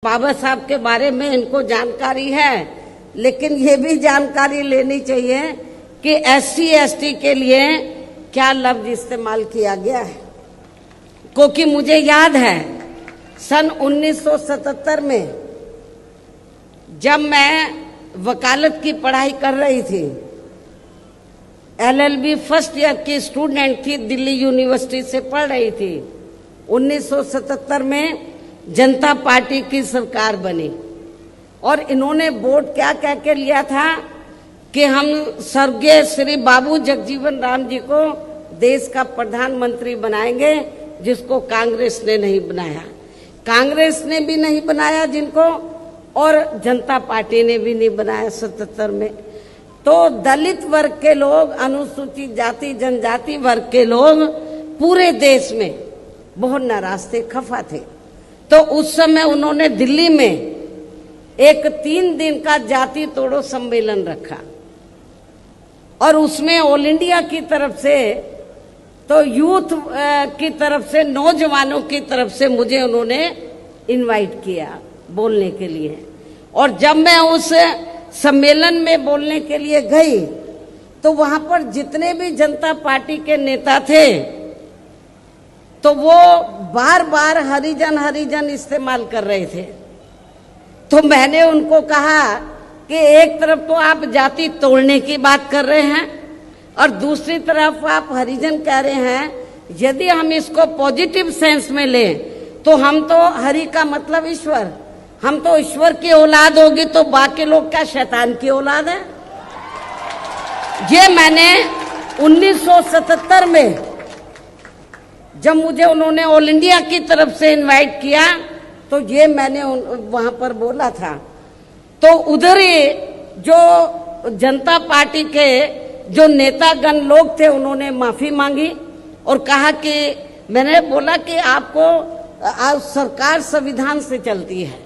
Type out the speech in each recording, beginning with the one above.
बाबा साहब के बारे में इनको जानकारी है, लेकिन ये भी जानकारी लेनी चाहिए कि SC ST के लिए क्या लफ्ज इस्तेमाल किया गया है। क्योंकि मुझे याद है सन 1977 में जब मैं वकालत की पढ़ाई कर रही थी, LLB फर्स्ट ईयर की स्टूडेंट थी, दिल्ली यूनिवर्सिटी से पढ़ रही थी। 1977 में जनता पार्टी की सरकार बनी और इन्होंने वोट क्या कह के लिया था कि हम स्वर्गीय श्री बाबू जगजीवन राम जी को देश का प्रधानमंत्री बनाएंगे, जिसको कांग्रेस ने नहीं बनाया। कांग्रेस ने भी नहीं बनाया जिनको, और जनता पार्टी ने भी नहीं बनाया 77 में। तो दलित वर्ग के लोग, अनुसूचित जाति जनजाति वर्ग के लोग पूरे देश में बहुत नाराज थे, खफा थे। तो उस समय उन्होंने दिल्ली में एक 3 दिन का जाति तोड़ो सम्मेलन रखा और उसमें ऑल इंडिया की तरफ से, तो यूथ की तरफ से, नौजवानों की तरफ से मुझे उन्होंने इनवाइट किया बोलने के लिए। और जब मैं उस सम्मेलन में बोलने के लिए गई तो वहां पर जितने भी जनता पार्टी के नेता थे तो वो बार बार हरिजन हरिजन इस्तेमाल कर रहे थे। तो मैंने उनको कहा कि एक तरफ तो आप जाति तोड़ने की बात कर रहे हैं और दूसरी तरफ आप हरिजन कह रहे हैं। यदि हम इसको पॉजिटिव सेंस में लें तो हम तो हरि का मतलब ईश्वर, हम तो ईश्वर की औलाद होगी, तो बाकी लोग क्या शैतान की औलाद है? ये मैंने 1977 में जब मुझे उन्होंने ऑल इंडिया की तरफ से इनवाइट किया तो ये मैंने वहां पर बोला था। तो उधर ही जो जनता पार्टी के जो नेतागण लोग थे उन्होंने माफी मांगी और कहा कि, मैंने बोला कि आपको सरकार संविधान से चलती है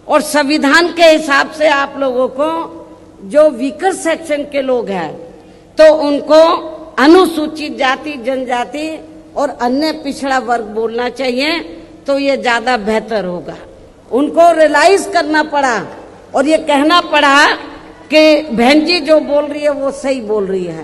और संविधान के हिसाब से आप लोगों को जो वीकर सेक्शन के लोग हैं तो उनको अनुसूचित जाति जनजाति और अन्य पिछड़ा वर्ग बोलना चाहिए, तो ये ज्यादा बेहतर होगा। उनको रियलाइज करना पड़ा और ये कहना पड़ा कि बहन जी जो बोल रही है वो सही बोल रही है।